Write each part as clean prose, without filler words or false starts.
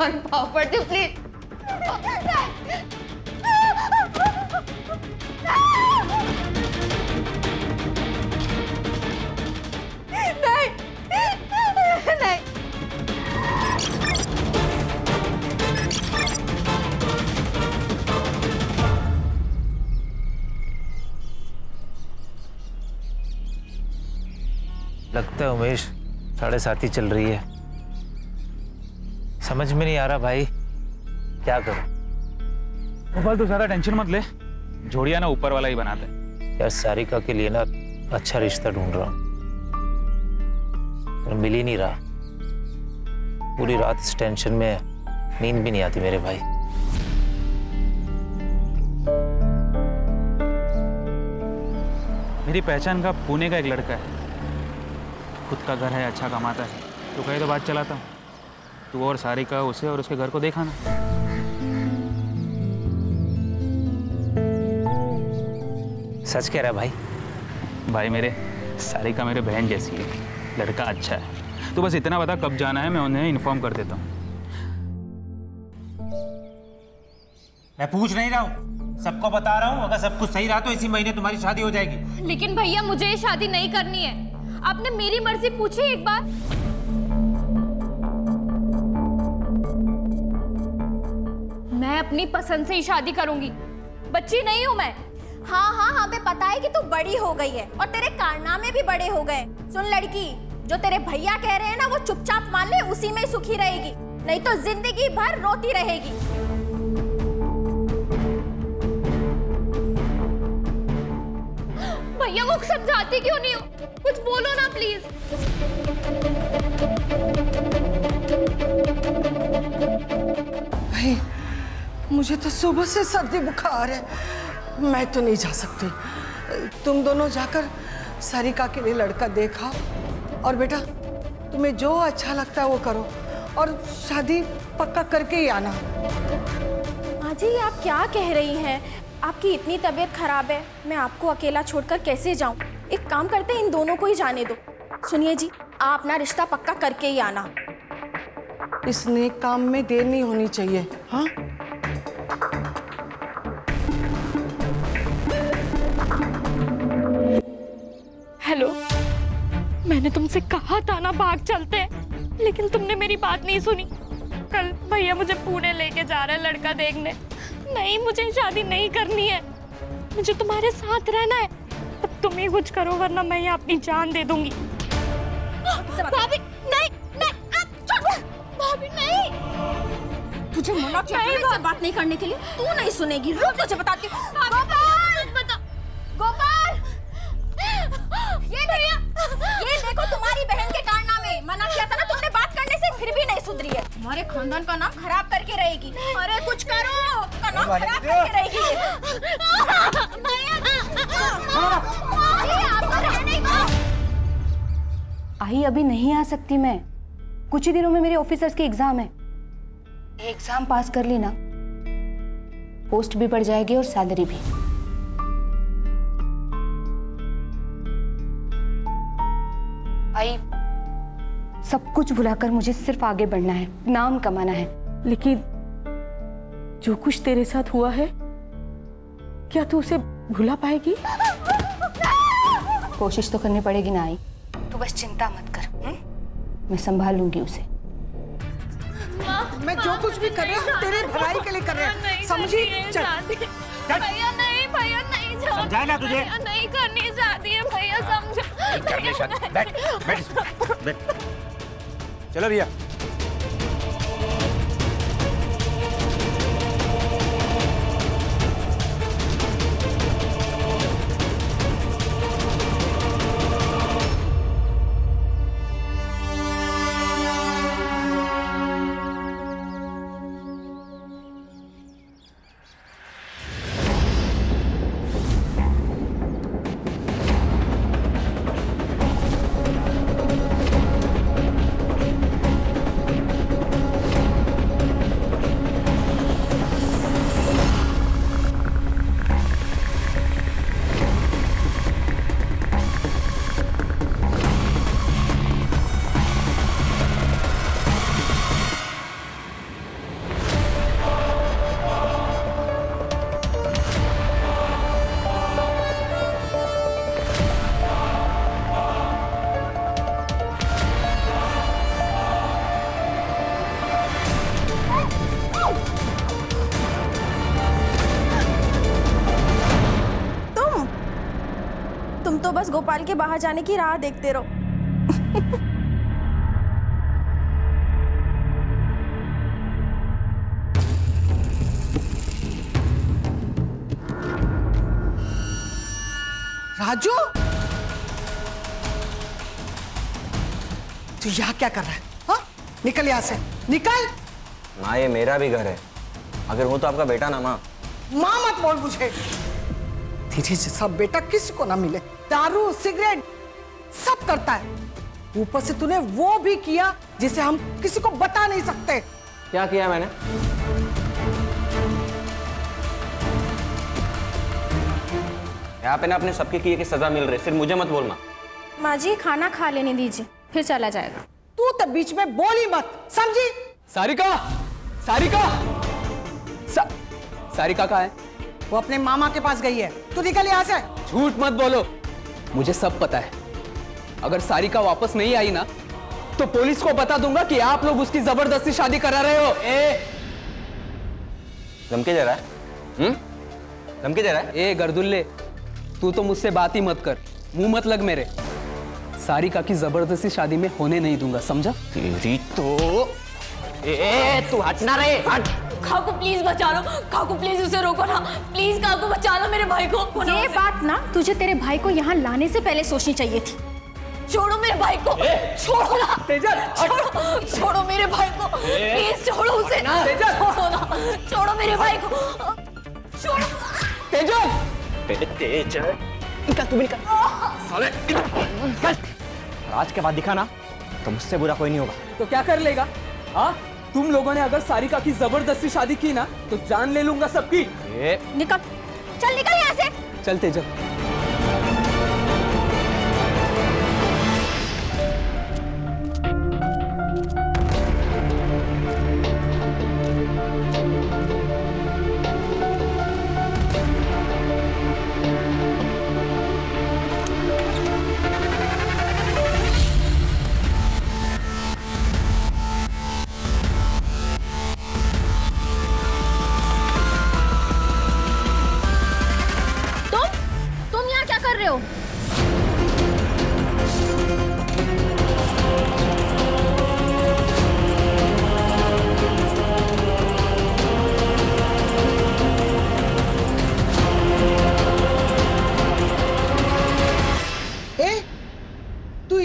One property please. नहीं नहीं, लगता है उमेश 7:30 चल रही है। समझ में नहीं आ रहा भाई, क्या करूं? गोपाल तू ज्यादा टेंशन मत ले, जोड़िया ना ऊपर वाला ही बनाता है। यार सारिका के लिए ना अच्छा रिश्ता ढूंढ रहा हूं, पर मिल ही नहीं रहा। पूरी रात इस टेंशन में नींद भी नहीं आती मेरे भाई। मेरी पहचान का पुणे का एक लड़का है, खुद का घर है, अच्छा कमाता है। तो कहे तो बात चलाता हूँ, तू और सारिका उसे और उसके घर को देखा ना। सच कह रहा है भाई? भाई मेरे, सारिका मेरे बहन जैसी है, लड़का अच्छा है। तो बस इतना बता कब जाना है, मैं उन्हें इन्फॉर्म कर देता हूँ। मैं पूछ नहीं रहा हूँ, सबको बता रहा हूँ। अगर सब कुछ सही रहा तो इसी महीने तुम्हारी शादी हो जाएगी। लेकिन भैया मुझे ये शादी नहीं करनी है। आपने मेरी मर्जी पूछी एक बार? मैं अपनी पसंद से ही शादी करूंगी, बच्ची नहीं हूं मैं। हाँ हाँ हमें पता है कि तू बड़ी हो गई है और तेरे कारनामे भी बड़े हो गए। सुन लड़की, जो तेरे भैया कह रहे हैं ना वो चुपचाप मान ले, उसी में सुखी रहेगी, नहीं तो जिंदगी भर रोती रहेगी। भैया वो समझाती क्यों नहीं हो? कुछ बोलो ना प्लीज। भाई मुझे तो सुबह से सर्दी बुखार है, मैं तो नहीं जा सकती। तुम दोनों जाकर सारिका के लिए लड़का देखा, और बेटा तुम्हें जो अच्छा लगता है वो करो, और शादी पक्का करके ही आना। माँ जी आप क्या कह रही हैं? आपकी इतनी तबीयत खराब है, मैं आपको अकेला छोड़कर कैसे जाऊं? एक काम करते हैं, इन दोनों को ही जाने दो। सुनिए जी, आप अपना रिश्ता पक्का करके ही आना। इस नेक काम में देर नहीं होनी चाहिए। हाँ हेलो, मैंने तुमसे कहा था ना भाग चलते हैं, लेकिन तुमने मेरी बात नहीं सुनी। कल भैया मुझे पुणे लेके जा रहे हैं लड़का देखने। नहीं, मुझे शादी नहीं करनी है, मुझे तुम्हारे साथ रहना है। अब तुम ही कुछ करो वरना मैं यहाँ अपनी जान दे दूंगी। भाभी नहीं नहीं, भाभी नहीं। तुझे मना किया था इससे बात नहीं करने के लिए, तू नहीं सुनेगी। रुक तुझे बताती हूँ। गोपाल बता, गोपाल ये देखो तुम्हारी बहन के कारनामे। मना किया था ना तुमने बात करने से, फिर भी नहीं सुधरी है। तुम्हारे खानदान का नाम खराब करके रहेगी। अरे कुछ करो, का नाम खराब करके रहेगी। आई अभी नहीं आ सकती मैं, कुछ ही दिनों में मेरे ऑफिसर्स के एग्जाम है। एग्जाम पास कर ली ना, पोस्ट भी बढ़ जाएगी और सैलरी भी। आई सब कुछ भुलाकर मुझे सिर्फ आगे बढ़ना है, नाम कमाना है। लेकिन जो कुछ तेरे साथ हुआ है, क्या तू उसे भुला पाएगी? कोशिश तो करनी पड़ेगी ना आई, तू बस चिंता मत कर। मैं संभाल लूंगी उसे। मैं जो कुछ भी कर रही हूँ तेरे भलाई के लिए कर रहे हैं, समझी? भैया नहीं, भैया नहीं जाओ। समझाए ना तुझे? नहीं करनी चाहती है भैया, समझो। बैठ। चलो भैया। बस गोपाल के बाहर जाने की राह देखते रहो। राजू, तू यहाँ क्या कर रहा है? हाँ? निकल यहाँ से, निकल। माँ, ये मेरा भी घर है। अगर वो तो आपका बेटा ना माँ। माँ मत बोल मुझे। तेरे जैसा बेटा किसी को ना मिले। दारू, सिगरेट सब करता है। ऊपर से तूने वो भी किया जिसे हम किसी को बता नहीं सकते। क्या किया मैंने? यहाँ पे ना अपने सबके किए की सजा मिल रही, सिर्फ मुझे मत बोल माँ। माँ जी, खाना खा लेने दीजिए, फिर चला जाएगा। तू तो बीच में बोल ही मत, समझी? सारिका, सारिका, सारिका कहाँ है? वो अपने मामा के पास गई है। तू निकल यहाँ से। झूठ मत बोलो, मुझे सब पता है। अगर सारिका वापस नहीं आई ना, तो पुलिस को बता दूंगा कि आप लोग उसकी जबरदस्ती शादी करा रहे हो। धमकी दे रहा है? धमकी दे रहा है? ए गर्दुल्ले, तू तो मुझसे बात ही मत कर, मुंह मत लग मेरे। सारिका की जबरदस्ती शादी में होने नहीं दूंगा, समझा? तेरी तो तू हटना रहे, हट। काकू प्लीज बचा लो, काकू प्लीज उसे रोको ना, प्लीज काकू बचा लो मेरे भाई को। ये बात ना तुझे तेरे भाई को यहाँ लाने से पहले सोचनी चाहिए थी। छोड़ो मेरे भाई को, छोड़ो ना, छोड़ो, छोड़ो मेरे भाई को, प्लीज छोड़ो उसे, छोड़ो ना, छोड़ो मेरे भाई को, छोड़ो। तेजल, निकल तू भी निकल। साले, निकल। आज के बाद दिखा ना, तो मुझसे बुरा कोई नहीं होगा। तो क्या कर लेगा? हाँ, तुम लोगों ने अगर सारिका की जबरदस्ती शादी की ना, तो जान ले लूंगा सबकी। निकल, चल निकल यहाँ से। चल तेजल।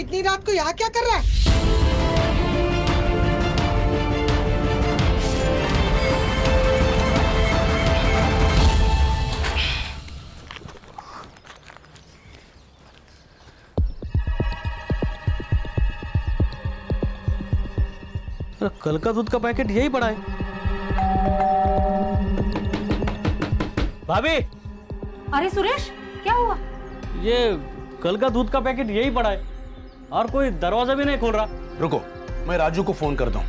इतनी रात को यहाँ क्या कर रहा है? कल का दूध का पैकेट यही पड़ा है। भाभी। अरे सुरेश, क्या हुआ? ये कल का दूध का पैकेट यही पड़ा है और कोई दरवाजा भी नहीं खोल रहा। रुको, मैं राजू को फोन करता हूँ।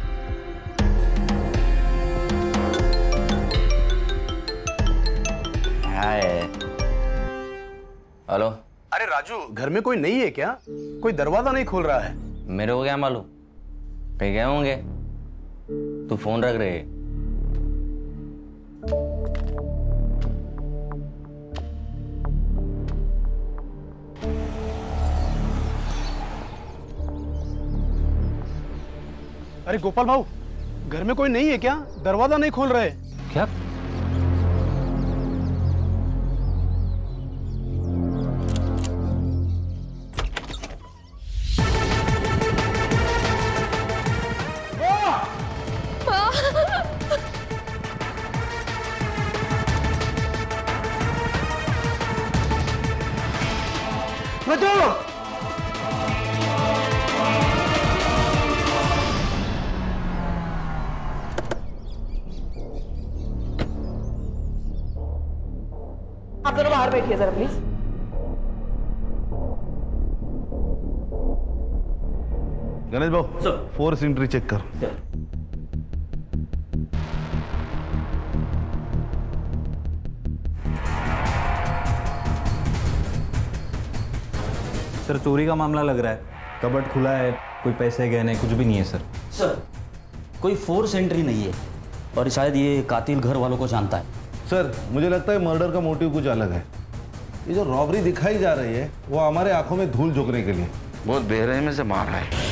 हेलो। अरे राजू, घर में कोई नहीं है क्या? कोई दरवाजा नहीं खोल रहा है। मेरे को क्या मालूम, कहीं गए होंगे। तू फोन रख रहे। अरे गोपाल भाऊ, घर में कोई नहीं है क्या? दरवाजा नहीं खोल रहे। क्या? आप दोनों बाहर बैठिए जरा प्लीज। गणेश भाऊ, फोर्स एंट्री चेक कर। सर, चोरी का मामला लग रहा है। कबर्ड खुला है, कोई पैसे गहने कुछ भी नहीं है सर। सर, कोई फोर्स एंट्री नहीं है और शायद ये कातिल घर वालों को जानता है। सर, मुझे लगता है मर्डर का मोटिव कुछ अलग है। ये जो रॉबरी दिखाई जा रही है वो हमारे आंखों में धूल झोंकने के लिए बहुत बेरहमी से मार रहा है।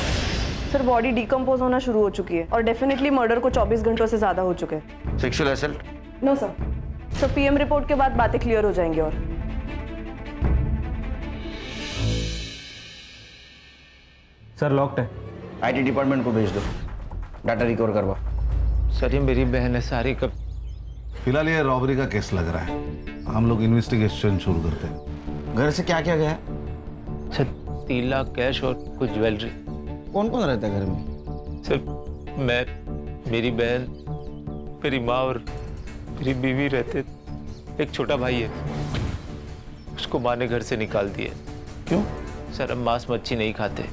सर बॉडी डिकम्पोज होना शुरू हो चुकी है और डेफिनेटली मर्डर को 24 घंटों से ज्यादा हो चुके हैं। Sexual assault? No sir. Sir PM report के बाद बातें क्लियर हो जाएंगी। और सर लॉक्ड है। आईटी डिपार्टमेंट को भेज दो, डाटा रिकवर करवा। सर ये मेरी बहन है सारी का। फिलहाल ये रॉबरी का केस लग रहा है, हम लोग इन्वेस्टिगेशन शुरू करते हैं। घर से क्या क्या गया? सर 3 लाख कैश और कुछ ज्वेलरी। कौन कौन रहता है घर में? सर मैं, मेरी बहन, मेरी माँ और मेरी बीवी रहते। एक छोटा भाई है, उसको माँ ने घर से निकाल दिया। क्यों? सर हम मांस मच्छी नहीं खाते।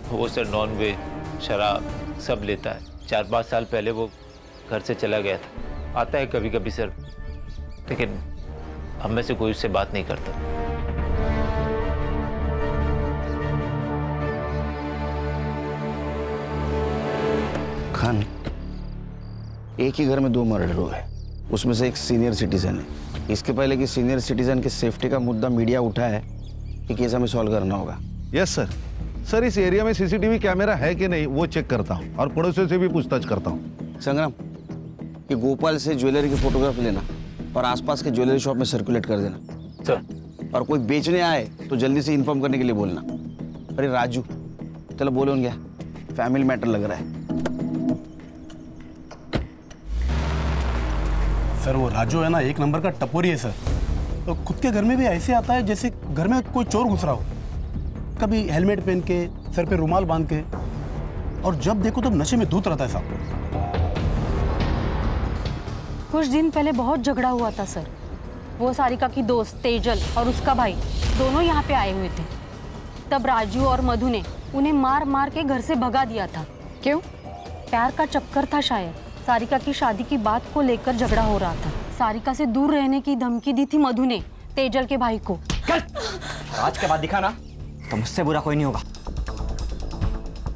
वो सर नॉन वेज, शराब सब लेता है। 4-5 साल पहले वो घर से चला गया था। आता है कभी कभी सर, लेकिन हम में से कोई उससे बात नहीं करता। खान, एक ही घर में 2 मर्डर हुए, उसमें से एक सीनियर सिटीजन है। इसके पहले कि सीनियर सिटीजन की सेफ्टी का मुद्दा मीडिया उठा है, ये केस हमें सॉल्व करना होगा। Yes sir. सर इस एरिया में सीसीटीवी कैमरा है कि नहीं वो चेक करता हूँ और पड़ोसियों से भी पूछताछ करता हूँ। संग्राम, ये गोपाल से ज्वेलरी की फोटोग्राफ लेना और आसपास के ज्वेलरी शॉप में सर्कुलेट कर देना। सर। और कोई बेचने आए तो जल्दी से इन्फॉर्म करने के लिए बोलना। अरे राजू, चलो बोलो क्या, फैमिली मैटर लग रहा है। सर वो राजू है ना, एक नंबर का टपोरी है सर। तो खुद के घर में भी ऐसे आता है जैसे घर में कोई चोर घुस रहा हो। कभी हेलमेट पहन के, सर पे रुमाल बांध के, और जब देखो तब नशे में धूत रहता है साहब। कुछ दिन पहले बहुत झगड़ा हुआ था सर। वो सारिका की दोस्त तेजल और उसका भाई दोनों यहाँ पे आए हुए थे। तब राजू और मधु ने उन्हें मार मार के घर से भगा दिया था। क्यों? प्यार का चक्कर था शायद। सारिका की शादी की बात को लेकर झगड़ा हो रहा था। सारिका से दूर रहने की धमकी दी थी मधु ने तेजल के भाई को। आज के बाद दिखा ना तो मुझसे बुरा कोई नहीं होगा।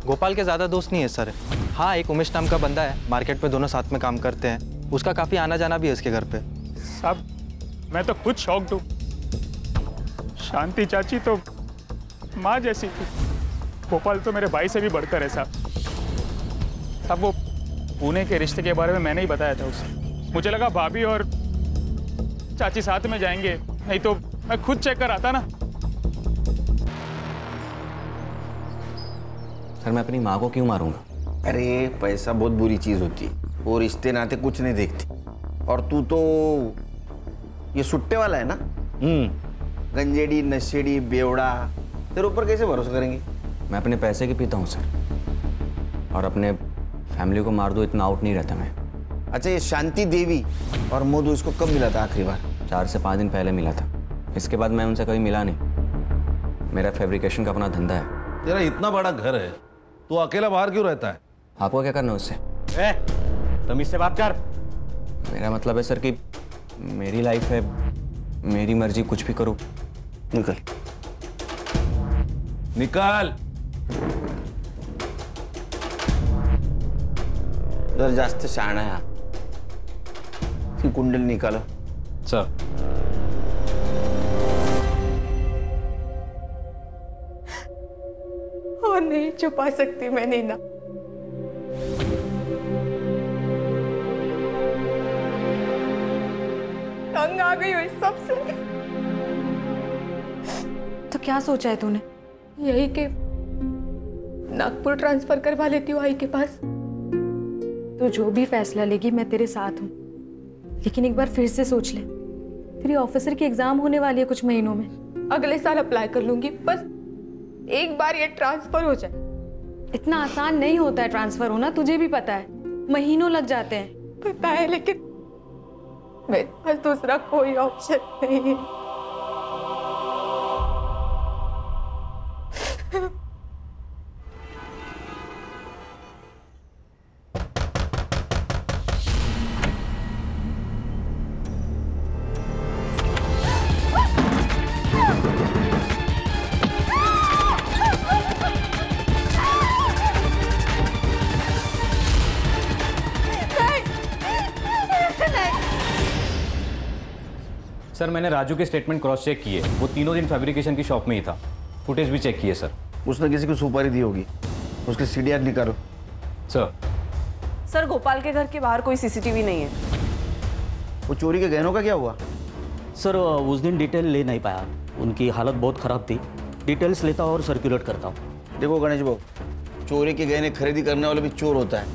गोपाल के ज़्यादा दोस्त नहीं है सर। हाँ, एक उमेश नाम का बंदा है, मार्केट में दोनों साथ में काम करते हैं। उसका काफ़ी आना जाना भी है इसके घर पे। साहब मैं तो खुद शॉक्ड हूँ। शांति चाची तो माँ जैसी थी, गोपाल तो मेरे भाई से भी बढ़कर है साहब। साहब वो पुणे के रिश्ते के बारे में मैंने ही बताया था उसे। मुझे लगा भाभी और चाची साथ में जाएंगे, नहीं तो मैं खुद चेक कर आता ना। सर मैं अपनी माँ को क्यों मारूंगा? अरे पैसा बहुत बुरी चीज होती है, वो रिश्ते नाते कुछ नहीं देखती। और तू तो ये सुट्टे वाला है ना, गंजेड़ी नशेड़ी बेवड़ा, तेरे ऊपर कैसे भरोसा करेंगे? मैं अपने पैसे की पीता हूँ सर, और अपने फैमिली को मार दो इतना आउट नहीं रहता मैं। अच्छा ये शांति देवी और मधु इसको कब मिला था आखिरी बार? 4 से 5 दिन पहले मिला था। इसके बाद मैं उनसे कभी मिला नहीं। मेरा फैब्रिकेशन का अपना धंधा है। तेरा इतना बड़ा घर है, तू अकेला बाहर क्यों रहता है? आपको क्या करना उससे? तुम इससे बात कर। मेरा मतलब है सर कि मेरी लाइफ है, मेरी मर्जी, कुछ भी करो। निकल निकाल। जर जास्त शहाणा है ती कुंडली निकालो सर। और नहीं छुपा सकती मैं नीना। तंग आ गई हुई सबसे। तो क्या सोचा है तूने? यही कि नागपुर ट्रांसफर करवा लेती हूँ आई के पास। तो जो भी फैसला लेगी मैं तेरे साथ हूँ, लेकिन एक बार फिर से सोच ले। तेरी ऑफिसर की एग्जाम होने वाली है कुछ महीनों में। अगले साल अप्लाई कर लूंगी, बस एक बार ये ट्रांसफर हो जाए। इतना आसान नहीं होता है ट्रांसफर होना, तुझे भी पता है, महीनों लग जाते हैं। पता है, लेकिन मेरे पास दूसरा कोई ऑप्शन नहीं है। सर मैंने राजू के स्टेटमेंट क्रॉस चेक किए, वो तीनों दिन फैब्रिकेशन की शॉप में ही था। फुटेज भी चेक किए सर। उसने किसी को सुपारी दी होगी, उसके सीडीआर निकालो। सर गोपाल के घर के बाहर कोई सीसीटीवी नहीं है। वो चोरी के गहनों का क्या हुआ? सर उस दिन डिटेल ले नहीं पाया, उनकी हालत बहुत ख़राब थी। डिटेल्स लेता और सर्कुलेट करता हूँ। देखो गणेश बाबू, चोरी के गहने खरीदी करने वाले भी चोर होता है।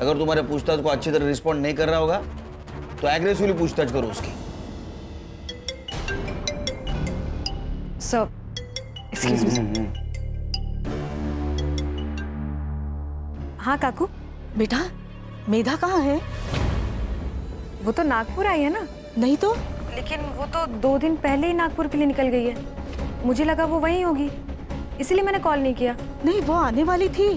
अगर तुम्हारे पूछताछ को अच्छी तरह रिस्पॉन्ड नहीं कर रहा होगा तो एग्रेसिवली पूछताछ करो उसकी। Sir excuse me. हाँ काकू। बेटा मेधा कहाँ है? वो तो नागपुर आई है ना। नहीं तो। लेकिन वो तो 2 दिन पहले ही नागपुर के लिए निकल गई है। मुझे लगा वो वहीं होगी, इसलिए मैंने कॉल नहीं किया। नहीं, वो आने वाली थी,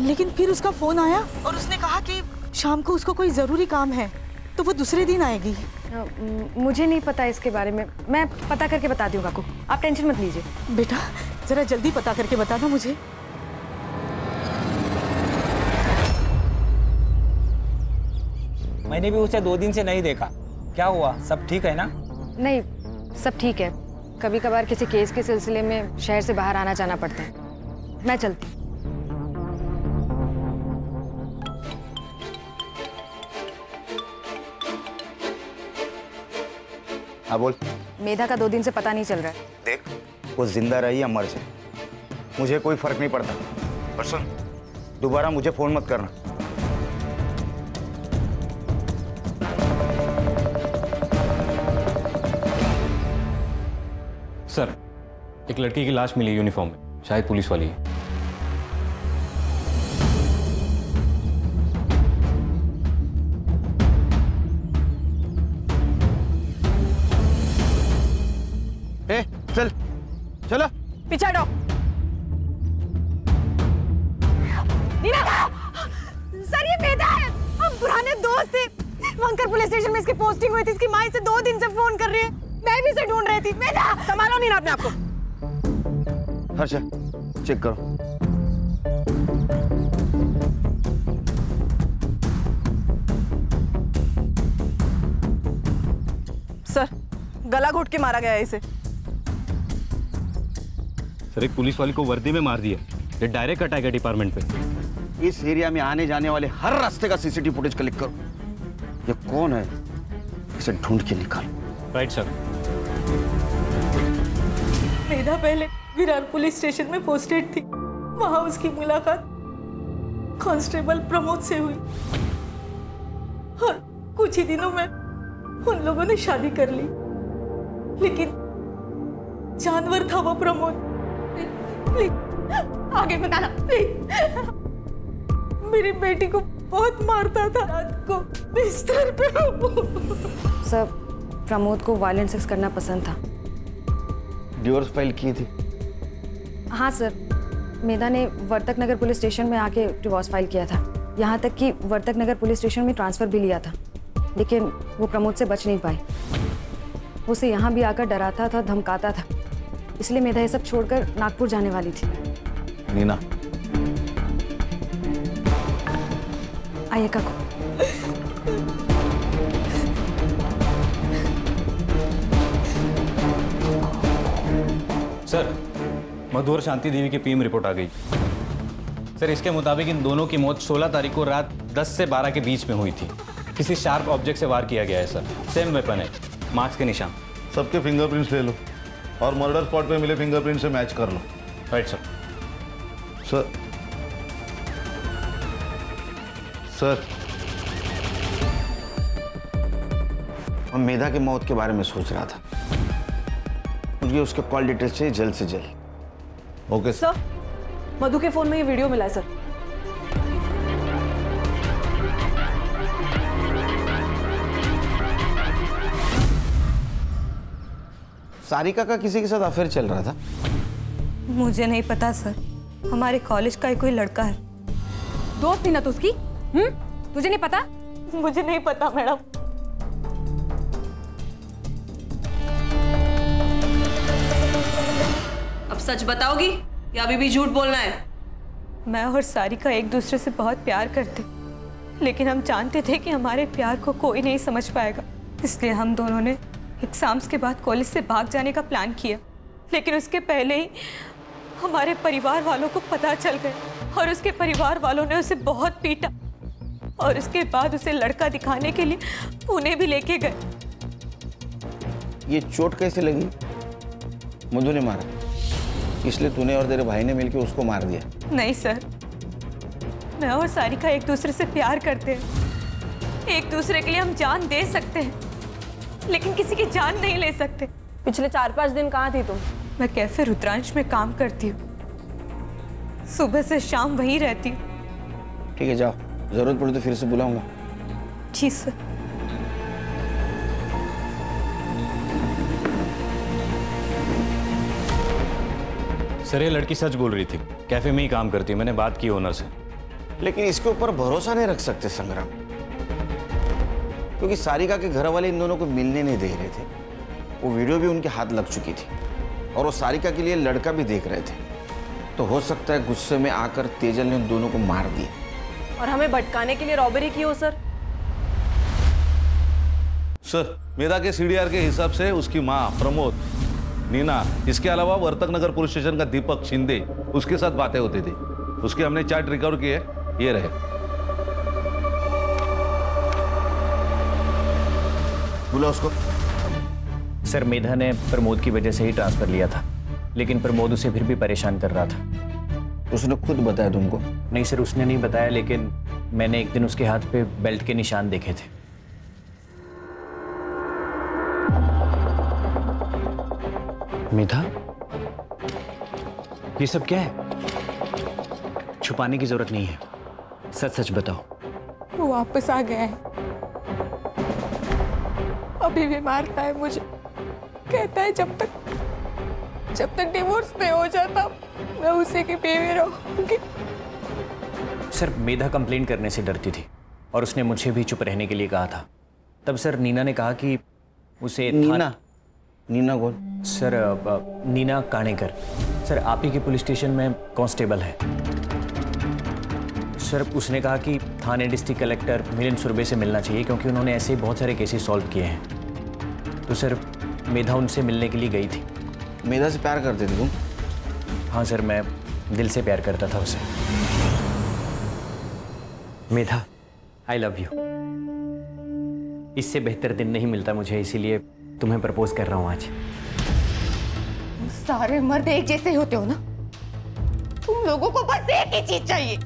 लेकिन फिर उसका फोन आया और उसने कहा कि शाम को उसको कोई ज़रूरी काम है, तो वो दूसरे दिन आएगी। मुझे नहीं पता इसके बारे में, मैं पता करके बता दूँ काकू, आप टेंशन मत लीजिए। बेटा जरा जल्दी पता करके बताना मुझे। मैंने भी उसे 2 दिन से नहीं देखा, क्या हुआ? सब ठीक है ना? नहीं, सब ठीक है। कभी कभार किसी केस के सिलसिले में शहर से बाहर आना जाना पड़ता है। मैं चलती। हाँ बोल। मेधा का 2 दिन से पता नहीं चल रहा है। देख, वो जिंदा रही या मर जाए मुझे कोई फर्क नहीं पड़ता, पर सुन, दोबारा मुझे फोन मत करना। सर एक लड़की की लाश मिली यूनिफॉर्म में, शायद पुलिस वाली है। चल चलो पीछे हटो। नीना सर, ये मेधा है, हम पुराने दोस्त थे। वंकर पुलिस स्टेशन में इसकी पोस्टिंग हुई थी। इसकी माँ इसे 2 दिन से फोन कर रही है, मैं भी इसे ढूंढ रही थी। मेधा संभालो नीना अपने आप को। हर्षा चेक करो। सर गला घोट के मारा गया है इसे। सर एक पुलिस वाली को वर्दी में मार दिया, ये डायरेक्ट अटैक है डिपार्टमेंट पे। इस एरिया में आने जाने वाले हर रास्ते का सीसीटीवी फुटेज कलेक्ट करो। ये कौन है, इसे ढूंढ के निकालो। Right sir. मेधा पहले विरार पुलिस स्टेशन में पोस्टेड थी। वहां उसकी मुलाकात कांस्टेबल प्रमोद से हुई और कुछ ही दिनों में उन लोगों ने शादी कर ली। लेकिन जानवर था वो प्रमोद। आगे बताना प्लीज। मेरी बेटी को बहुत मारता था, रात को बिस्तर पे। सर प्रमोद को वायलेंट सेक्स करना पसंद था। डिवोर्स फाइल की थी? हाँ सर, मेधा ने वर्तक नगर पुलिस स्टेशन में आके डिवोर्स फाइल किया था। यहाँ तक कि वर्तक नगर पुलिस स्टेशन में ट्रांसफ़र भी लिया था, लेकिन वो प्रमोद से बच नहीं पाई। वो उसे यहाँ भी आकर डराता था, धमकाता था, इसलिए मेधा ये सब छोड़कर नागपुर जाने वाली थी। नीना आइए काकू। सर मधु और शांति देवी की पीएम रिपोर्ट आ गई। सर इसके मुताबिक इन दोनों की मौत 16 तारीख को रात 10 से 12 के बीच में हुई थी। किसी शार्प ऑब्जेक्ट से वार किया गया है सर। सेम वेपन है, मार्क्स के निशान। सबके फिंगरप्रिंट्स ले लो और मर्डर स्पॉट पे मिले फिंगरप्रिंट से मैच कर लो। Right sir. सर सर मैं मेधा की मौत के बारे में सोच रहा था। मुझे उसके कॉल डिटेल्स चाहिए जल्द से जल्द। ओके सर, मधु के फोन में ये वीडियो मिला है सर। सारिका का किसी के साथ अफेयर चल रहा था? मुझे नहीं पता सर, हमारे कॉलेज का ही कोई लड़का है। दोस्त थी ना तो उसकी? तुझे नहीं पता? मुझे नहीं पता मैडम। अब सच बताओगी या अभी भी झूठ बोलना है? मैं और सारिका एक दूसरे से बहुत प्यार करते, लेकिन हम जानते थे कि हमारे प्यार को कोई नहीं समझ पाएगा, इसलिए हम दोनों ने एग्जाम्स के बाद कॉलेज से भाग जाने का प्लान किया, लेकिन उसके पहले ही हमारे परिवार वालों को पता चल गया और उसके परिवार वालों ने उसे बहुत पीटा और उसके बाद उसे लड़का दिखाने के लिए पुणे भी लेके गए। ये चोट कैसे लगी? मधु ने मारा, इसलिए तूने और तेरे भाई ने मिलकर उसको मार दिया? नहीं सर, मैं और सारिका एक दूसरे से प्यार करते हैं। एक दूसरे के लिए हम जान दे सकते हैं, लेकिन किसी की जान नहीं ले सकते। पिछले 4-5 दिन कहाँ थी तुम? मैं कैफे रुद्रांश में काम करती हूँ, सुबह से शाम वहीं रहती हूँ। ठीक है, जाओ, जरूरत पड़ी तो फिर से बुलाऊंगा। जी सर। सर ये लड़की सच बोल रही थी, कैफे में ही काम करती है, मैंने बात की ओनर से। लेकिन इसके ऊपर भरोसा नहीं रख सकते संग्राम, क्योंकि सारिका के घर वाले इन दोनों को मिलने नहीं दे रहे थे। वो वीडियो भी उनके हाथ लग चुकी थी और वो सारिका के लिए लड़का भी देख रहे थे। तो हो सकता है गुस्से में आकर तेजल ने उन दोनों को मार दिया और हमें भटकाने के लिए रॉबरी की हो सर। सर, मेधा के सीडीआर के हिसाब से उसकी माँ प्रमोद, नीना, इसके अलावा वर्तक नगर पुलिस स्टेशन का दीपक शिंदे, उसके साथ बातें होती थी। उसके हमने चार्ट रिकवर किए, ये रहे। बोला उसको। सर मेधा ने प्रमोद की वजह से ही ट्रांसफर लिया था, लेकिन प्रमोद उसे फिर भी परेशान कर रहा था। उसने खुद बताया तुमको? नहीं सर, उसने नहीं बताया, लेकिन मैंने एक दिन उसके हाथ पे बेल्ट के निशान देखे थे। मेधा, ये सब क्या है? छुपाने की जरूरत नहीं है, सच सच बताओ। वो वापस आ गया है, अभी भी मारता है मुझे। कहता है जब तक डिवोर्स नहीं हो जाता मैं उसी की बीवी रहूंगी। सर मेधा कंप्लेंट करने से डरती थी और उसने मुझे भी चुप रहने के लिए कहा था। तब सर नीना ने कहा कि उसे नीना कौन? सर नीना काणेकर, सर आप ही के पुलिस स्टेशन में कांस्टेबल है। सर उसने कहा कि थाने डिस्ट्रिक्ट कलेक्टर मिलिंद सुरभे से मिलना चाहिए, क्योंकि उन्होंने ऐसे बहुत सारे केसेस सॉल्व किए हैं। तो सर मेधा उनसे मिलने के लिए गई थी। मेधा से प्यार करते थे तुम? हाँ सर, मैं दिल से प्यार करता था उसे। मेधा, आई लव यू। इससे बेहतर दिन नहीं मिलता मुझे, इसीलिए तुम्हें प्रपोज कर रहा हूँ आज। सारे मर्द एक जैसे होते हो ना, तुम लोगों को बस एक ही चीज चाहिए।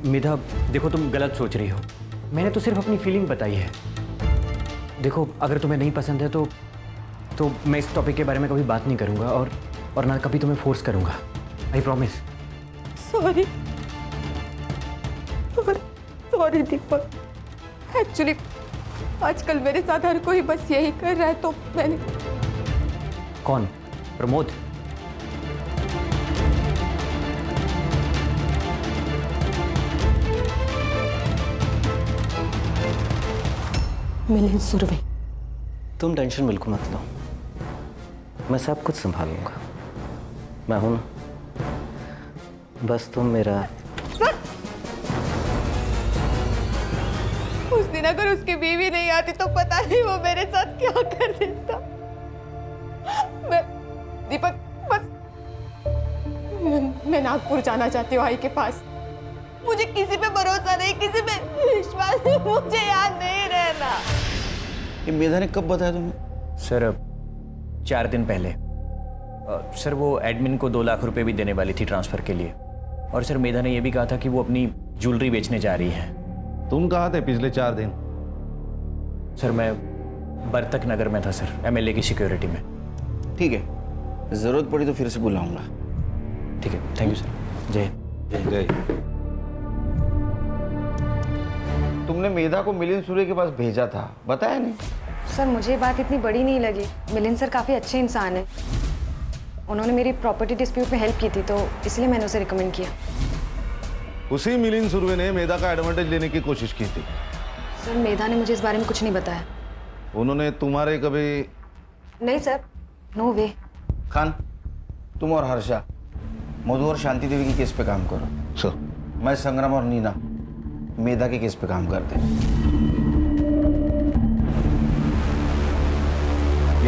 मेधा देखो, तुम गलत सोच रही हो। मैंने तो सिर्फ अपनी फीलिंग बताई है। देखो अगर तुम्हें नहीं पसंद है तो मैं इस टॉपिक के बारे में कभी बात नहीं करूंगा और ना कभी तुम्हें फोर्स करूंगा। I promise. Sorry Deepak, actually आजकल मेरे साथ हर कोई बस यही कर रहा है, तो मैंने। कौन? प्रमोद? मिलिंद सुरभि। तुम टेंशन बिल्कुल मत लो, मैं सब कुछ संभाल लूंगा। मैं हूं ना, बस तुम मेरा। उस दिन अगर उसकी बीवी नहीं आती तो पता नहीं वो मेरे साथ क्या कर देता। मैं दीपक बस मैं नागपुर जाना चाहती हूँ आई के पास। मुझे किसी पे भरोसा नहीं, किसी पे विश्वास नहीं, मुझे यहाँ नहीं रहना। ये मेधा ने कब बताया तुम्हें? सर 4 दिन पहले। सर वो एडमिन को 2 लाख रुपए भी देने वाली थी ट्रांसफर के लिए। और सर मेधा ने यह भी कहा था कि वो अपनी ज्वेलरी बेचने जा रही है। तुम कहाँ थे पिछले 4 दिन? सर मैं बर्तक नगर में था सर, एमएलए की सिक्योरिटी में। ठीक है, जरूरत पड़ी तो फिर से बुलाऊंगा। ठीक है, थैंक यू सर। जय जय। तुमने मेधा को मिलिंद सूर्य के पास भेजा था, बताया नहीं? सर मुझे बात इतनी बड़ी नहीं लगी। मिलिंद सर काफ़ी अच्छे इंसान हैं। उन्होंने मेरी प्रॉपर्टी डिस्प्यूट में हेल्प की थी, तो इसलिए मैंने उसे रिकमेंड किया। उसी मिलिंद सुरभि ने मेधा का एडवांटेज लेने की कोशिश की थी। सर मेधा ने मुझे इस बारे में कुछ नहीं बताया। उन्होंने तुम्हारे कभी? नहीं सर, नो वे। खान, तुम और हर्षा मधु और शांति देवी की केस पे काम करो। सर। मैं संग्राम और नीना मेधा के केस पे काम करते हैं।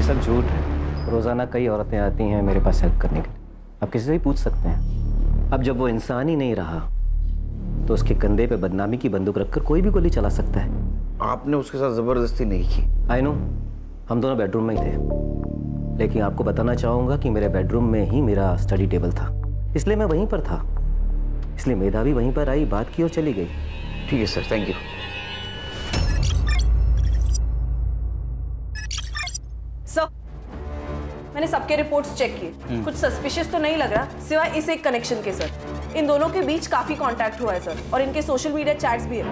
ये सब झूठ है। रोज़ाना कई औरतें आती हैं मेरे पास हेल्प करने के लिए। आप किसी से भी पूछ सकते हैं। अब जब वो इंसान ही नहीं रहा तो उसके कंधे पे बदनामी की बंदूक रखकर कोई भी गोली चला सकता है। आपने उसके साथ जबरदस्ती नहीं की। आई नो, हम दोनों बेडरूम में ही थे, लेकिन आपको बताना चाहूंगा कि मेरे बेडरूम में ही मेरा स्टडी टेबल था, इसलिए मैं वहीं पर था। इसलिए मेधा भी वहीं पर आई, बात की और चली गई। ठीक है सर, थैंक यू। सर, मैंने सबके रिपोर्ट्स चेक किए, कुछ सस्पिशियस तो नहीं लग रहा सिवाय इस एक कनेक्शन के। सर इन दोनों के बीच काफी कांटेक्ट हुआ है सर, और इनके सोशल मीडिया चैट्स भी है।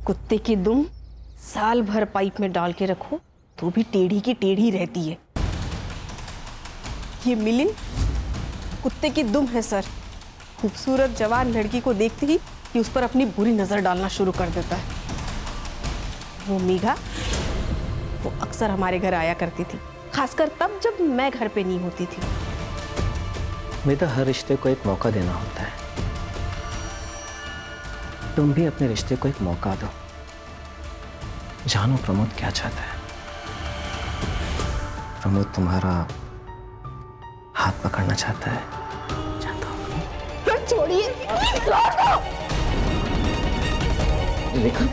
कुत्ते की दुम साल भर पाइप में डाल के रखो तो भी टेढ़ी की टेढ़ी रहती है। ये मिलिन कुत्ते की दुम है सर। खूबसूरत जवान लड़की को देखते ही कि उस पर अपनी बुरी नजर डालना शुरू कर देता है। वो मेघा, वो अक्सर हमारे घर आया करती थी, खासकर तब जब मैं घर पे नहीं होती थी। मेधा, हर रिश्ते को एक मौका देना होता है। तुम भी अपने रिश्ते को एक मौका दो। जानो प्रमोद क्या चाहता है। प्रमोद तुम्हारा हाथ पकड़ना चाहता है। सर छोड़िए, लेकिन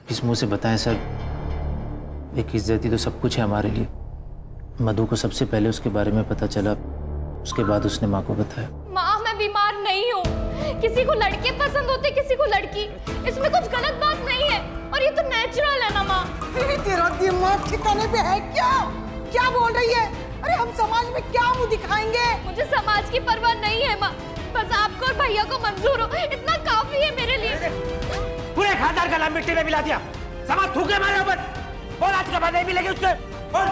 किस मुंह से बताएं सर, एक इज्जत ही तो सब कुछ है हमारे लिए। मधु को सबसे पहले उसके बारे में पता चला, उसके बाद उसने माँ को बताया। माँ, मैं बीमार नहीं हूँ। किसी को लड़के पसंद होते, किसी को लड़की, इसमें कुछ गलत बात नहीं है, और ये तो नेचुरल है ना माँ। तेरा दिमाग ठिकाने पे है क्या? क्या बोल रही है? अरे हम समाज में क्या मुंह दिखाएंगे? मुझे समाज की परवाह नहीं है माँ, बस आपको और भैया को मंजूर हो, इतना काफी है मेरे लिए। पूरे खानदान का नाम मिट्टी में मिला दिया, समाज थूके मारे ऊपर। बोल आज के बाद नहीं मिलेगी उससे। बोल।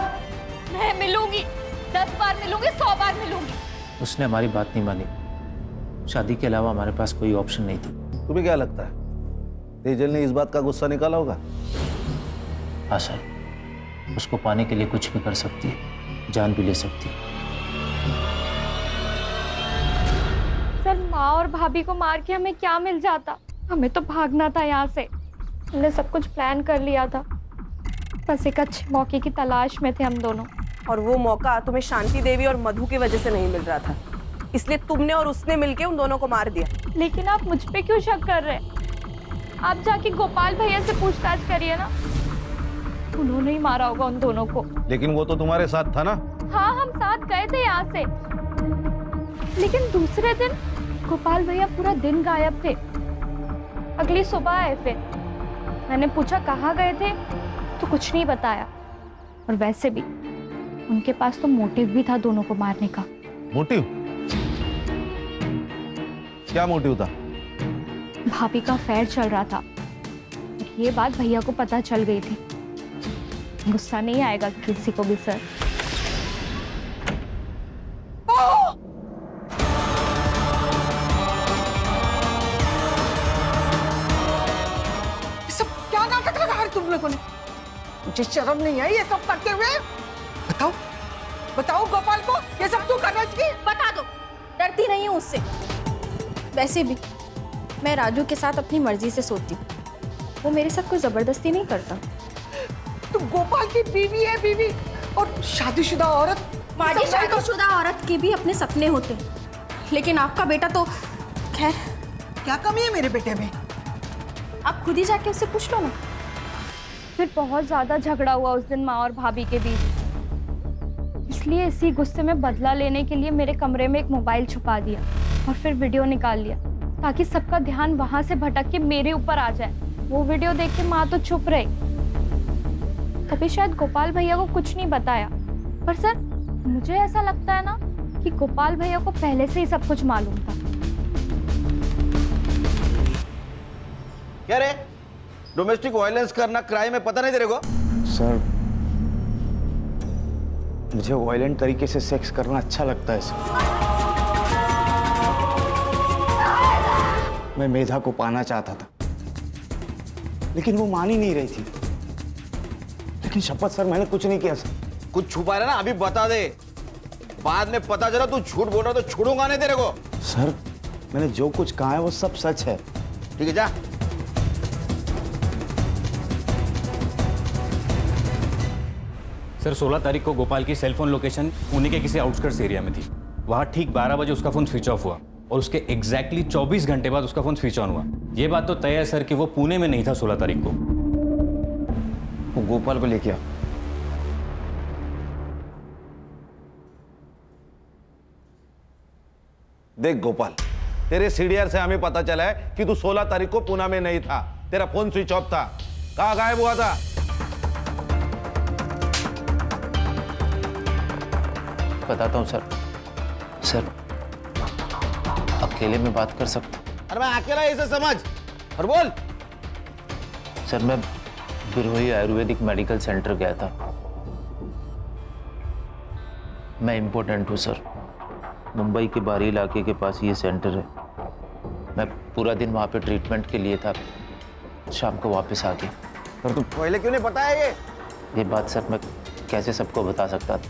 मैं मिलूंगी, 10 बार मिलूंगी, 100 बार मिलूंगी। उसने हमारी बात नहीं मानी। शादी के अलावा हमारे पास कोई ऑप्शन नहीं था। तुम्हें क्या लगता है तेजल ने इस बात का गुस्सा निकाला होगा? हाँ सर, उसको पाने के लिए कुछ भी कर सकती है, जान भी ले सकती है। सर, माँ और भाभी को मार के हमें क्या मिल जाता? हमें तो भागना था यहाँ से। हमने सब कुछ प्लान कर लिया था, बस एक अच्छे मौके की तलाश में थे हम दोनों। और वो मौका तुम्हें शांति देवी और मधु की वजह से नहीं मिल रहा था, इसलिए तुमने और उसने मिलके उन दोनों को मार दिया। लेकिन आप मुझ पे क्यों शक कर रहे हैं? आप जाके गोपाल भैया से पूछताछ करिए ना, उन्होंने ही मारा होगा उन दोनों को। लेकिन वो तो तुम्हारे साथ था ना? हाँ, हम साथ गए थे यहाँ से, लेकिन दूसरे दिन गोपाल भैया पूरा दिन गायब थे। अगली सुबह आए, फिर मैंने पूछा कहाँ गए थे, तो कुछ नहीं बताया। और वैसे भी उनके पास तो मोटिव भी था दोनों को मारने का। मोटिव? क्या मोटिव था? भाभी का अफेयर चल रहा था, ये बात भैया को पता चल गई थी। गुस्सा नहीं आएगा किसी को भी सर। ये सब क्या नाटक लगा है तुम लोगों ने? मुझे शर्म नहीं आई ये सब करते हुए? बताओ बताओ गोपाल को ये सब तू करना चाहिए? बता दो, डरती नहीं हूँ उससे। वैसे भी मैं राजू के साथ अपनी मर्जी से सोती हूँ, वो मेरे साथ कोई जबरदस्ती नहीं करता। तू गोपाल की बीवी है, बीवी और शादीशुदा औरत। माजी, शादीशुदा औरत के भी अपने सपने होते हैं, लेकिन आपका बेटा तो खैर। क्या कमी है मेरे बेटे में? आप खुद ही जाके उससे पूछ लो ना। फिर बहुत ज्यादा झगड़ा हुआ उस दिन माँ और भाभी के बीच, इसलिए इसी गुस्से में बदला लेने के लिए मेरे कमरे में एक मोबाइल छुपा दिया और फिर वीडियो निकाल लिया, ताकि सबका ध्यान वहां से भटक के मेरे ऊपर आ जाए। वो वीडियो देख के माँ तो चुप रही, तभी शायद गोपाल भैया को कुछ नहीं बताया। पर सर, मुझे ऐसा लगता है ना कि गोपाल भैया को पहले से ही सब कुछ मालूम था। क्या रे, डोमेस्टिक वायलेंस करना क्राइम है, पता नहीं तेरे को? सर, मुझे वायलेंट तरीके से सेक्स करना अच्छा लगता है सर। मैं मेधा को पाना चाहता था, लेकिन वो मान ही नहीं रही थी। लेकिन शपथ सर, मैंने कुछ नहीं किया सर। कुछ छुपा रहा ना, अभी बता दे। बाद में पता चला तू झूठ बोल रहा तो छोड़ूंगा नहीं तेरे को। सर मैंने जो कुछ कहा है वो सब सच है। ठीक है जा। सर 16 तारीख को गोपाल की सेल फोन लोकेशन पुणे के किसी आउटस्कर्ट्स एरिया में थी। वहाँ ठीक 12 बजे उसका फोन स्विच ऑफ हुआ और उसके एग्जैक्टली 24 घंटे बाद उसका फोन स्विच ऑन हुआ। ये बात तो तय है सर कि वो पुणे में नहीं था 16 तारीख को। वो गोपाल को लेके आ। देख गोपाल, तेरे सीडीआर से हमें पता चला है कि तू 16 तारीख को पुणे में नहीं था, तेरा फोन स्विच ऑफ था। कहाँ गायब हुआ था? बताता हूँ सर। अकेले में बात कर सकता हूँ? अरे मैं अकेला इसे समझ और बोल। सर मैं बिरोही आयुर्वेदिक मेडिकल सेंटर गया था। मैं इम्पोर्टेंट हूँ सर। मुंबई के बाहरी इलाके के पास ये सेंटर है। मैं पूरा दिन वहाँ पे ट्रीटमेंट के लिए था, शाम को वापस आ गया। पर तू पहले क्यों नहीं बताया ये बात सर मैं कैसे सबको बता सकता था?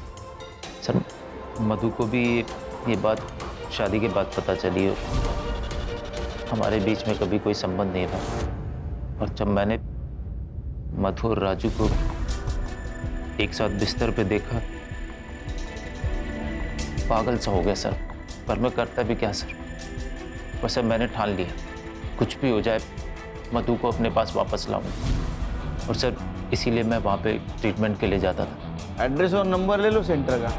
सर मधु को भी ये बात शादी के बाद पता चली हो। हमारे बीच में कभी कोई संबंध नहीं रहा। और जब मैंने मधु और राजू को एक साथ बिस्तर पे देखा, पागल सा हो गया सर। पर मैं करता भी क्या सर? बस अब मैंने ठान लिया, कुछ भी हो जाए मधु को अपने पास वापस लाऊंगा। और सर इसीलिए मैं वहाँ पे ट्रीटमेंट के लिए जाता था। एड्रेस और नंबर ले लो सेंटर का।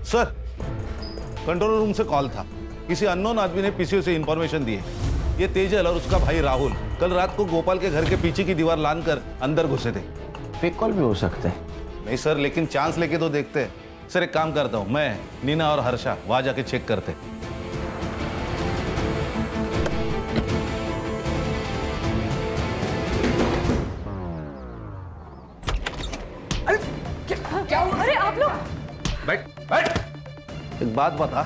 सर कंट्रोल रूम से कॉल था। किसी अननोन आदमी ने पीसीओ से इंफॉर्मेशन दी है। ये तेजल और उसका भाई राहुल कल रात को गोपाल के घर के पीछे की दीवार लांघकर अंदर घुसे थे। फेक कॉल भी हो सकते हैं। नहीं सर, लेकिन चांस लेके तो देखते हैं। सर एक काम करता हूँ, मैं नीना और हर्षा वहां जाके चेक करते। क्या हुआ? अरे आप लोग बैठ। एक बात बता,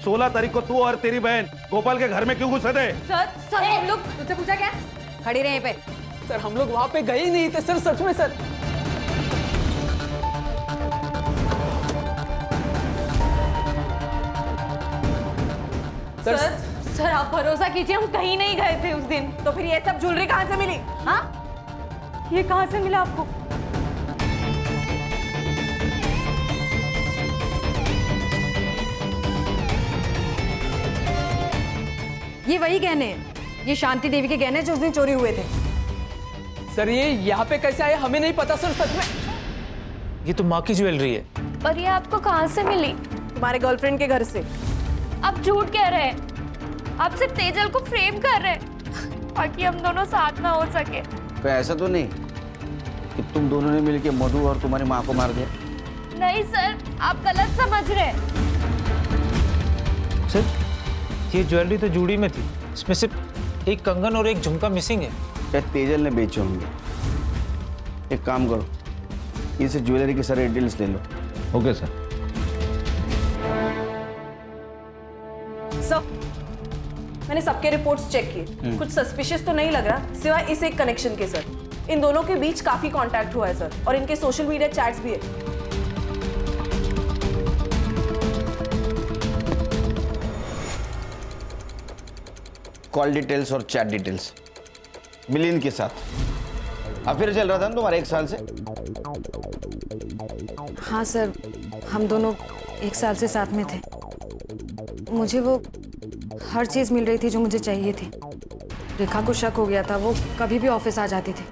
16 तारीख को तू और तेरी बहन गोपाल के घर में क्यों घुसे थे? सर हम लोग तुझसे पूछा क्या? खड़ी रहे पे। सर हम लोग वहां पे गए ही नहीं थे सर, सच में सर। सर आप भरोसा कीजिए, हम कहीं नहीं गए थे उस दिन। तो फिर ये सब ज्वेलरी कहाँ से मिली? हाँ, ये कहाँ से मिला आपको? ये वही गहने हैं, ये शांति देवी के गहने जो उस दिन चोरी हुए थे। सर ये यहाँ पे कैसे आए हमें नहीं पता सर, सच में। ये तो माँ की ज्वेलरी है। पर ये आपको कहाँ से मिली? तुम्हारे गर्लफ्रेंड के घर से। आप झूठ कह रहे हैं। आप सिर्फ तेजल को फ्रेम कर रहे हैं ताकि हम दोनों साथ ना हो सके। तो ऐसा तो नहीं कि तुम दोनों ने मिलकर मधु और तुम्हारी माँ को मार दिया? नहीं सर, आप गलत समझ रहे हैं। सर ये ज्वेलरी तो जूड़ी में थी, इसमें सिर्फ एक कंगन और एक झुमका मिसिंग है। शायद तेजल ने बेचे होंगे। एक काम करो, इसे ज्वेलरी के सारे डिटेल्स ले लो। Okay sir. सर मैंने सबके रिपोर्ट्स चेक किए, कुछ सस्पिशियस तो नहीं लग रहा सिवाय इस एक कनेक्शन के। सर इन दोनों के बीच काफी कांटेक्ट हुआ है सर, और इनके सोशल मीडिया चैट्स भी है। कॉल डिटेल्स और चैट डिटेल्स मिलिंद के साथ। अफेयर चल रहा था ना तुम्हारे 1 साल से? हाँ सर, हम दोनों 1 साल से साथ में थे। मुझे वो हर चीज़ मिल रही थी जो मुझे चाहिए थी। रेखा को शक हो गया था, वो कभी भी ऑफिस आ जाती थी,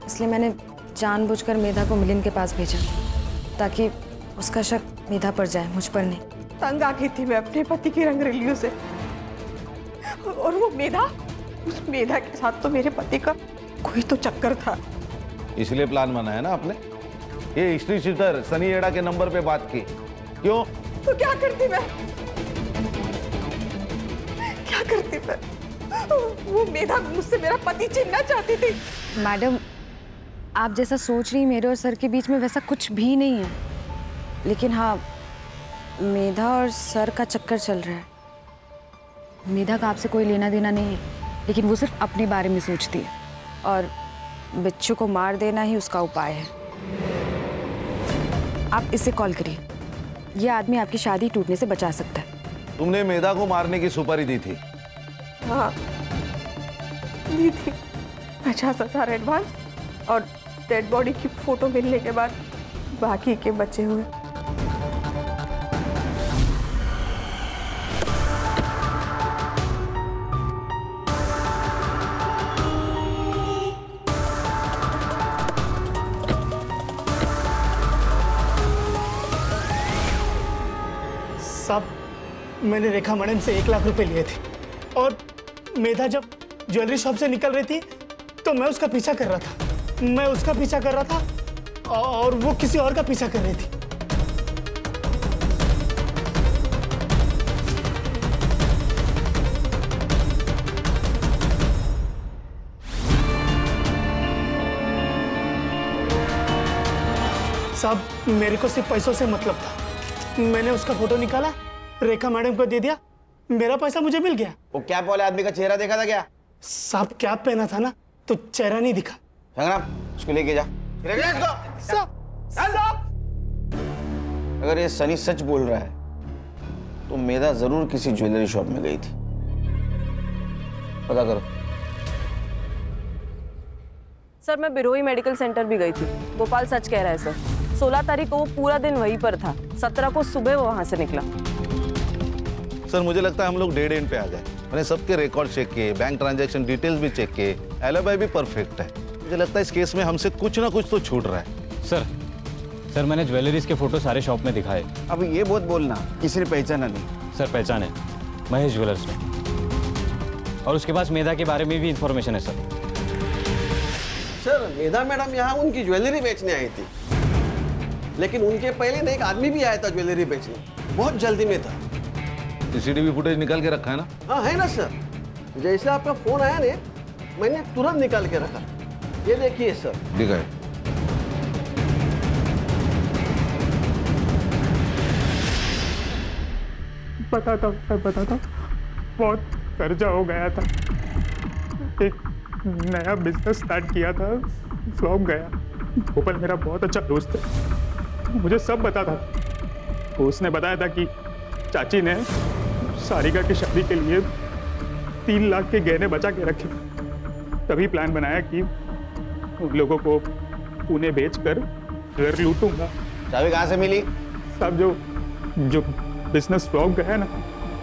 इसलिए मैंने जानबूझकर मेधा को मिलिंद के पास भेजा ताकि उसका शक मेधा पर जाए, मुझ पर नहीं। तंग आ गई थी मैं अपने पति की रंगरेलियों से, और वो मेधा, उस मेधा के साथ तो मेरे पति का कोई तो चक्कर था। इसलिए प्लान बनाया ना आपने। ये हिस्ट्री शीटर सनी एडा के नंबर पे बात की। क्यों? तो क्या करती मैं? क्या करती मैं? वो मेधा मुझसे मेरा पति छीनना चाहती थी। मैडम आप जैसा सोच रही, मेरे और सर के बीच में वैसा कुछ भी नहीं है। लेकिन हाँ, मेधा और सर का चक्कर चल रहा है। मेधा का आपसे कोई लेना देना नहीं है, लेकिन वो सिर्फ अपने बारे में सोचती है, और बिच्छू को मार देना ही उसका उपाय है। आप इससे कॉल करिए, ये आदमी आपकी शादी टूटने से बचा सकता है। तुमने मेधा को मारने की सुपारी दी थी? हाँ दी थी, 50,000 एडवांस और डेड बॉडी की फोटो मिलने के बाद बाकी के बचे हुए। साहब, मैंने रेखा मैडम से 1 लाख रुपए लिए थे और मेधा जब ज्वेलरी शॉप से निकल रही थी तो मैं उसका पीछा कर रहा था। मैं उसका पीछा कर रहा था और वो किसी और का पीछा कर रही थी। साहब, मेरे को सिर्फ पैसों से मतलब था। मैंने उसका फोटो निकाला, रेखा मैडम को दे दिया, मेरा पैसा मुझे मिल गया। वो कैप वाले आदमी का चेहरा देखा था क्या? साहब, कैप पहना था ना, तो चेहरा नहीं दिखा। संग्राम, उसको लेके जा। अगर ये सनी सच बोल रहा है तो मेधा जरूर किसी ज्वेलरी शॉप में गई थी। पता करो। सर, मैं बिरोई मेडिकल सेंटर भी गई थी। गोपाल सच कह रहा है सर। 16 तारीख को वो पूरा दिन वहीं पर था। 17 को सुबह वो वहां से निकला। सर, मुझे लगता है हम लोग डेड एंड पे आ गए। मैंने सबके रिकॉर्ड चेक किए, बैंक ट्रांजैक्शन डिटेल्स भी चेक किए, एलिबाई भी परफेक्ट है। मुझे लगता है इस केस में हमसे कुछ ना कुछ तो छूट रहा है। सर मैंने ज्वेलरीज के फोटो सारे शॉप में दिखाए। अब ये बहुत बोलना, किसी ने पहचाना नहीं। सर पहचाने, महेश ज्वेलर्स में। और उसके पास मेधा के बारे में भी इंफॉर्मेशन है सर। सर, मेधा मैडम यहाँ उनकी ज्वेलरी बेचने आई थी, लेकिन उनके पहले ना एक आदमी भी आया था ज्वेलरी बेचने, बहुत जल्दी में था। सीसीटीवी फुटेज निकाल के रखा है ना? हाँ है ना सर, जैसे आपका फोन आया ने मैंने तुरंत निकाल के रखा। ये देखिए सर। दिखाए। बताता बहुत कर्जा हो गया था। एक नया बिजनेस स्टार्ट किया था, फ्लॉप गया। गोपाल मेरा बहुत अच्छा दोस्त है, मुझे सब बताता था। उसने बताया था कि चाची ने सारिका की शादी के लिए 3 लाख के गहने बचा के रखे। तभी प्लान बनाया कि उन लोगों को पुणे बेचकर घर लूटूंगा। चाबी कहाँ से मिली? सब जो बिजनेस फ्लॉप गया ना,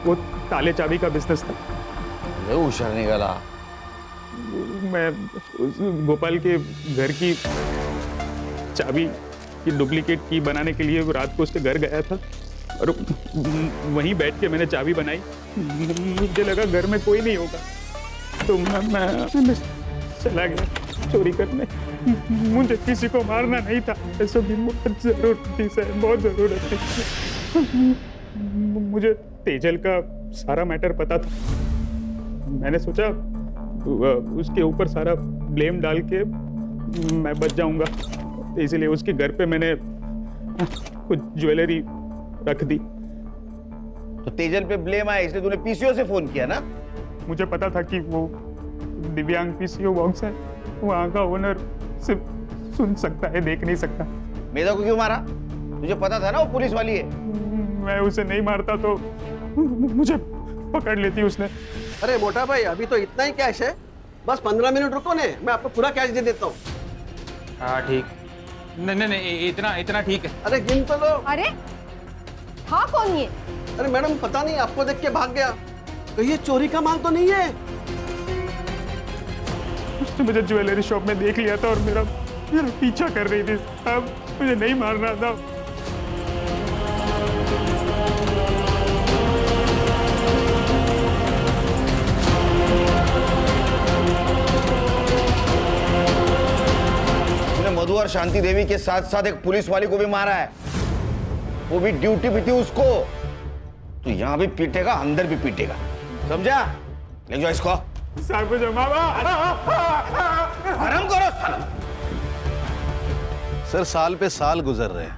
वो ताले चाबी का बिजनेस था। होशियार निकला। मैं गोपाल के घर की चाबी की डुप्लीकेट की बनाने के लिए रात को उसके घर गया था और वहीं बैठ के मैंने चाबी बनाई। मुझे लगा घर में कोई नहीं होगा, तो मैं चला गया चोरी करने। मुझे किसी को मारना नहीं था, पैसों की बहुत जरूरत थी सर, बहुत जरूरत थी। मुझे तेजल का सारा मैटर पता था। मैंने सोचा उसके ऊपर सारा ब्लेम डाल के मैं बच जाऊंगा, इसलिए उसके घर पे मैंने कुछ ज्वेलरी रख दी। तो तेजल पे ब्लेम आया इसलिए तूने पीसीओ से फोन किया ना? मुझे पता था कि वो दिव्यांग पीसीओ बॉक्स है, वहाँ का ओनर सिर्फ सुन सकता है, देख नहीं सकता। मेधा को क्यों मारा? तुझे पता था ना वो पुलिस वाली है। मैं उसे नहीं मारता तो मुझे पकड़ लेती उसने। अरे मोटा भाई, अभी तो इतना ही कैश है, बस 15 मिनट रुको ने, मैं आपको पूरा कैश दे देता हूँ। हाँ ठीक। नहीं इतना ठीक है। अरे गिन तो लो। अरे हाँ, कौन ये? अरे मैडम, पता नहीं, आपको देख के भाग गया। तो ये चोरी का माल तो नहीं है? उसने मुझे ज्वेलरी शॉप में देख लिया था और मेरा पीछा कर रही थी। अब मुझे नहीं मारना था। मधु और शांति देवी के साथ साथ एक पुलिस वाली को भी मारा है, वो भी ड्यूटी पे थी उसको। तो यहां भी पीटेगा, अंदर भी पीटेगा, समझा? ले जाओ इसको। आराम करो। सर, साल पे साल गुजर रहे हैं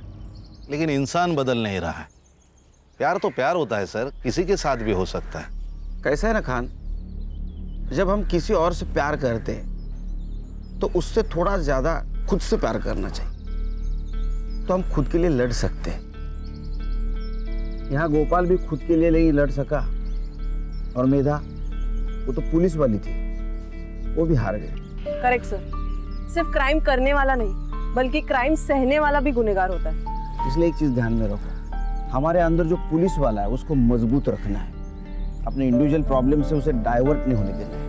लेकिन इंसान बदल नहीं रहा है। प्यार तो प्यार होता है सर, किसी के साथ भी हो सकता है। कैसा है ना खान, जब हम किसी और से प्यार करते हैं तो उससे थोड़ा ज्यादा खुद से प्यार करना चाहिए। तो हम खुद के लिए लड़ सकते हैं। यहाँ गोपाल भी खुद के लिए नहीं लड़ सका, और मेधा, वो तो पुलिस वाली थी, वो भी हार गए। Correct sir. सिर्फ क्राइम करने वाला नहीं, बल्कि क्राइम सहने वाला भी गुनहगार होता है। इसलिए एक चीज ध्यान में रखो, हमारे अंदर जो पुलिस वाला है उसको मजबूत रखना है, अपने इंडिविजुअल प्रॉब्लम से उसे डाइवर्ट नहीं होने देना है।